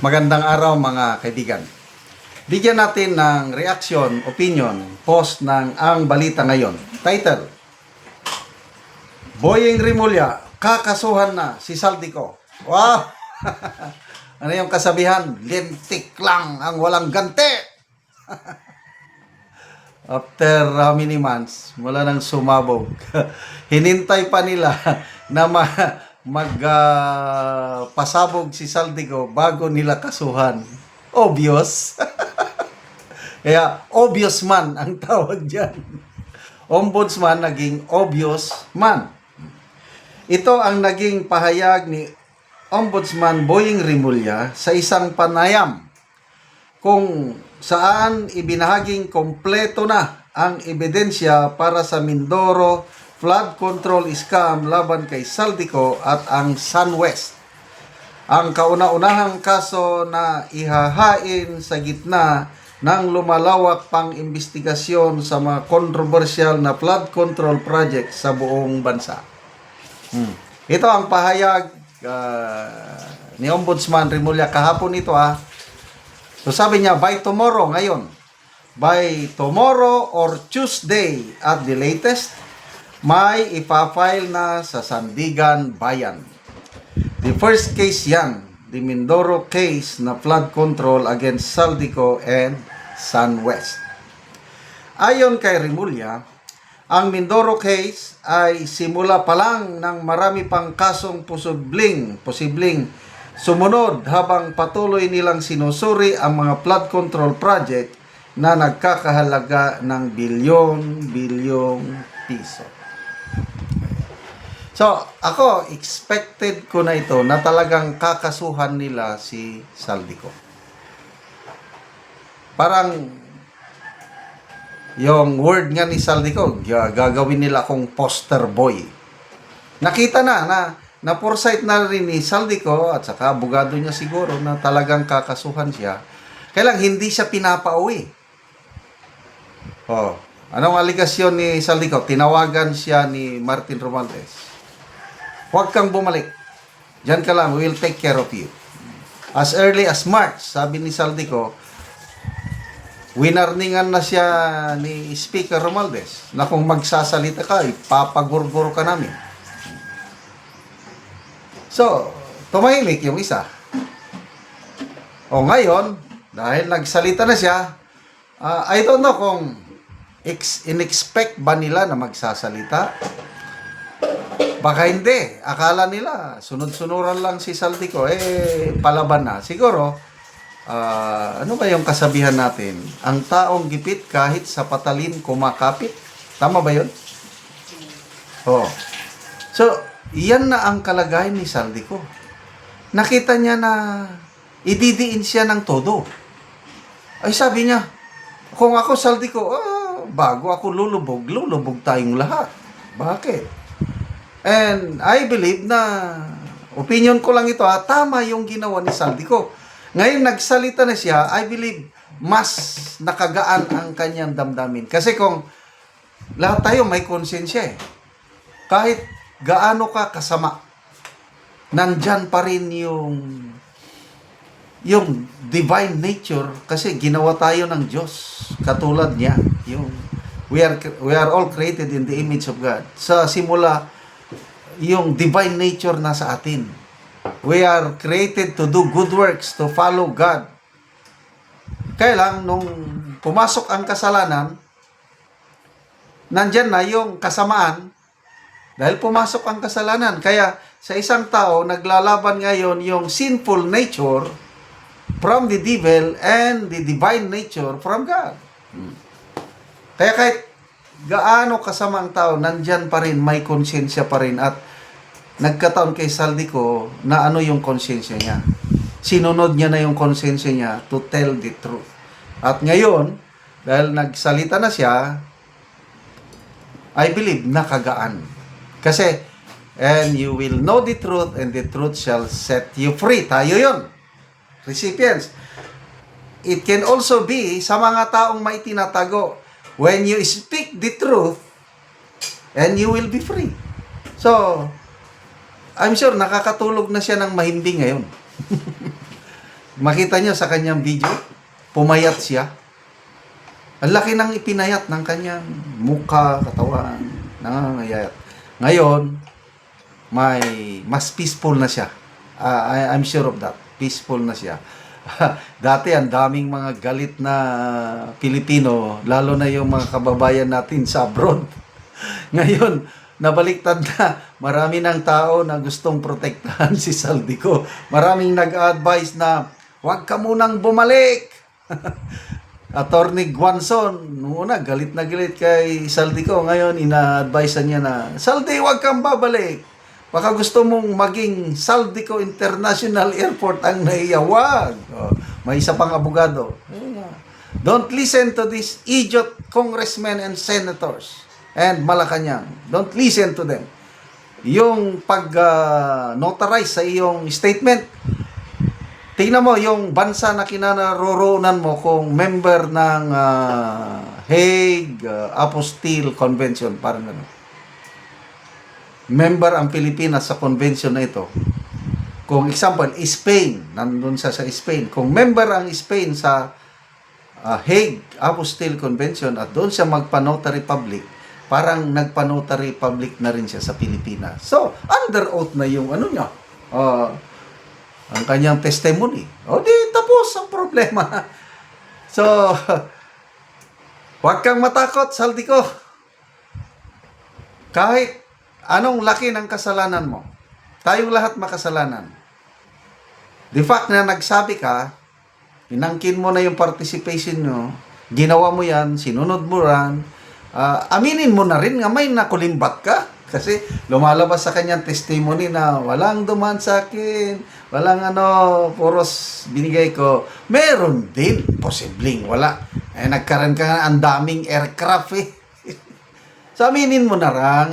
Magandang araw mga kaibigan. Bigyan natin ng reaction, opinion, post ng Ang Balita Ngayon. Title, Boying Rimulya, kakasuhan na si Saldico. Wow! Ano yung kasabihan? Lintik lang ang walang ganti. After how many months, mula nang sumabog, hinintay pa nila na pasabog si Saldico bago nila kasuhan. Obvious. Kaya, obvious man ang tawag dyan. Ombudsman naging obvious man. Ito ang naging pahayag ni Ombudsman Boying Rimulya sa isang panayam kung saan ibinahaging kompleto na ang ebidensya para sa Mindoro flood control scam laban kay Saldico at ang SunWest. Ang kauna-unahang kaso na ihahain sa gitna ng lumalawak pang investigasyon sa mga kontrobersyal na flood control project sa buong bansa. Ito ang pahayag ni Ombudsman Rimulya kahapon ito. So sabi niya, by tomorrow, ngayon, by tomorrow or Tuesday at the latest, may ipafile na sa Sandigan Bayan. The first case yan, the Mindoro case na flood control against Saldico and SunWest. Ayon kay Rimulya, ang Mindoro case ay simula pa lang ng marami pang kasong posibleng sumunod habang patuloy nilang sinusuri ang mga flood control project na nagkakahalaga ng bilyong piso. So, ako, expected ko na ito na talagang kakasuhan nila si Saldico. Parang yung word nga ni Saldico, gagawin nila akong poster boy. Nakita na foresight na rin ni Saldico at saka abogado niya siguro na talagang kakasuhan siya. Kailang hindi siya pinapauwi. Anong aligasyon ni Saldico? Tinawagan siya ni Martin Romualdez. Huwag kang bumalik. Diyan ka lang, we will take care of you. As early as March, sabi ni Saldico, winarningan na siya ni Speaker Romualdez na kung magsasalita ka, ipapagurgur ka namin. So, tumahimik yung isa. O ngayon, dahil nagsalita na siya, I don't know kung in-expect ba nila na magsasalita. Baka hindi. Akala nila, sunod-sunuran lang si Saldico, palaban na. Siguro, ano ba yung kasabihan natin? Ang taong gipit kahit sa patalin kumakapit. Tama ba yun? So, yan na ang kalagayan ni Saldico. Nakita niya na ididiin siya ng todo. Ay sabi niya, kung ako Saldico, bago ako lulubog tayong lahat. Bakit? And I believe na, opinion ko lang ito, tama yung ginawa ni Saldico. Ngayon nagsalita na siya, I believe mas nakagaan ang kanyang damdamin. Kasi kung lahat tayo may konsensya kahit gaano ka kasama, nandyan pa rin yung divine nature kasi ginawa tayo ng Diyos katulad niya. We are all created in the image of God. Sa simula, yung divine nature na sa atin. We are created to do good works, to follow God. Kaya lang, nung pumasok ang kasalanan, nandyan na yung kasamaan dahil pumasok ang kasalanan. Kaya sa isang tao, naglalaban ngayon yung sinful nature from the devil and the divine nature from God. Kaya kahit gaano kasama ang tao, nandyan pa rin, may konsensya pa rin. At nagkataon kay Saldico na ano yung konsensya niya. Sinunod niya na yung konsensya niya to tell the truth. At ngayon, dahil nagsalita na siya, I believe nakagaan. Kasi, and you will know the truth and the truth shall set you free. Tayo yun. Recipients. It can also be sa mga taong may tinatago. When you speak the truth, and you will be free. So, I'm sure nakakatulog na siya ng mahimbing ngayon. Makita nyo sa kanyang video, pumayat siya. Ang laki ng ipinayat ng kanyang mukha, katawan, nangangayat. Ngayon, mas peaceful na siya. I'm sure of that. Peaceful na siya. Dati, ang daming mga galit na Pilipino, lalo na yung mga kababayan natin sa abroad. Ngayon, nabaliktad na. Marami ng tao na gustong protektahan si Saldico. Maraming nag-advise na huwag ka munang bumalik. Attorney Guanzon, noong una, galit na galit kay Saldico. Ngayon, ina-advise niya na, Saldi, huwag kang babalik. Baka gusto mong maging Saldico International Airport ang naiyawag. Oh, may isa pang abogado. Don't listen to these idiot congressmen and senators and Malacanang. Don't listen to them. Yung pag-notarize sa iyong statement, tingnan mo yung bansa na kinaroroonan mo kung member ng Hague Apostille Convention, parang gano'n. Member ang Pilipinas sa convention na ito. Kung example, Spain, nandun sa Spain. Kung member ang Spain sa Hague Apostille Convention at doon siya magpa-notary public, parang nagpa-notary public na rin siya sa Pilipinas. So, under oath na yung ano niya, ang kanyang testimony. O di, tapos ang problema. So, huwag kang matakot, Saldico. Kahit anong laki ng kasalanan mo, tayong lahat makasalanan. The fact na nagsabi ka, inangkin mo na yung participation nyo, ginawa mo yan, sinunod mo yan, aminin mo na rin nga may nakulimbat ka. Kasi lumalabas sa kanyang testimony na walang duman sa akin, walang puros binigay ko. Meron din, posibleng wala. Nagkaroon ka nga ang daming aircraft eh. So, aminin mo na lang,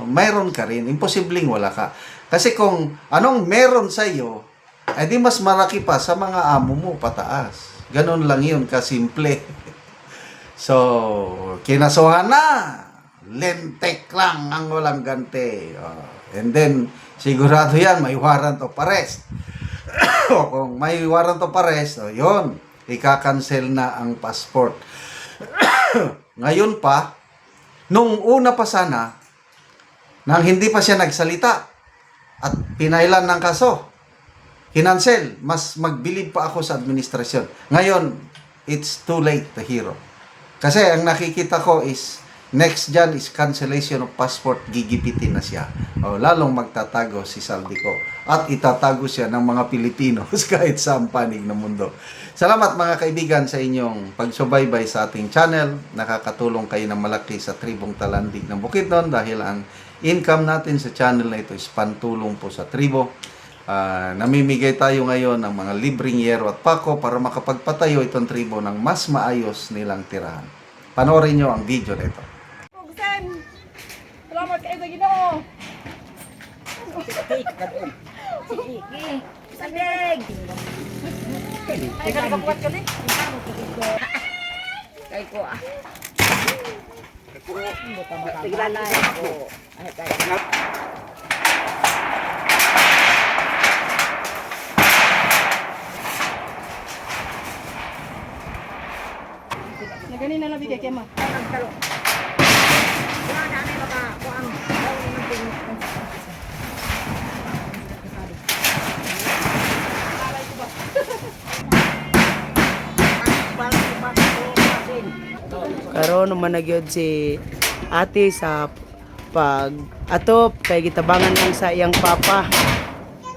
mayroon ka rin. Imposibleng wala ka. Kasi kung anong meron sa iyo, di mas malaki pa sa mga amo mo pataas. Ganun lang yun, kasimple. So, kinasuhan na. Lentek lang ang walang gante. And then, sigurado yan, may warrant of arrest. Kung may warrant of arrest, yun, ika-cancel na ang passport. Ngayon pa, nung una pa sana, nang hindi pa siya nagsalita at pinailan ng kaso, kinansel, mas magbilib pa ako sa administrasyon. Ngayon, it's too late to hero. Kasi ang nakikita ko is, next dyan is cancellation of passport, gigipitin na siya. Lalong magtatago si Saldico. At itatago siya ng mga Pilipino kahit sa panig ng mundo. Salamat mga kaibigan sa inyong pagsubaybay sa ating channel. Nakakatulong kayo ng malaki sa tribong Talandig ng Bukidnon dahil ang income natin sa channel na ito is pantulong po sa tribo. Namimigay tayo ngayon ng mga libreng yero at pako para makapagpatayo itong tribo ng mas maayos nilang tirahan. Panoorin nyo ang video na ito. Salamat kayo sa Ginoo. Sandig. Ay, kalikapuat ka din. Kay ko ah. Tiglan na ako. Ay, kaya. Nagani na labi kay Kema. Karon naman nagyod si ate sa pag atop kay gitabangan lang sa iyang papa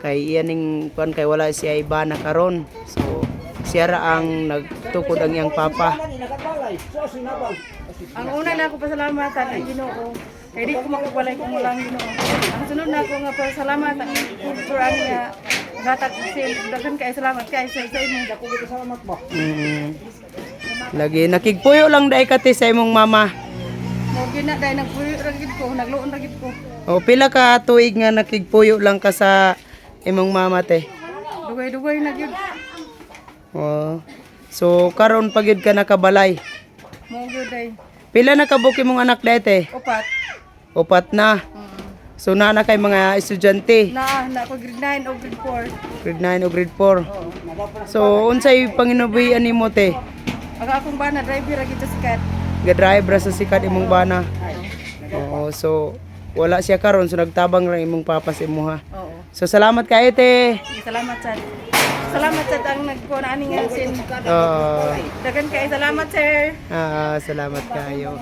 kay iyan ning kuan kay wala siya iba na karon, so siya ra ang nagtukod ang iyang papa. Ang una na ako pasalamatan ang Ginoo. Kay di ko makabalay kung walang Ginoo. Ang sunod na ako nga pasalamatan ang Quran niya. Gatag daghan kay salamat kay sa imo. Dako kita salamat mo. Lagi nakigpuyo lang dai kati sa imong mama. Mo gina dai nagpuyo ra gid ko, nagluon ra gid ko. O pila ka tuig nga nakigpuyo lang ka sa imong mama te? Dugay-dugay na gyud. O so karon pagid ka nakabalay. Mo gyud dai. Pila na kabuk imong anak dete? Upat. Upat na. So na kay mga estudyante. Na ko grade 9 o grade 4. Grade 9 o grade 4. Oo. So unsay panginubuhian nimo te? Ang akong bana driver lagi sa sikat. Ga-drive ra sa sikat imong bana. Oo, so wala siya karon so nagtabang lang imong papa sa imuha. Oo. So salamat kayo te. Salamat sad. Salamat sad ang nagkuha ani nga sin. Oo. Dagan kay salamat sir. Salamat kayo.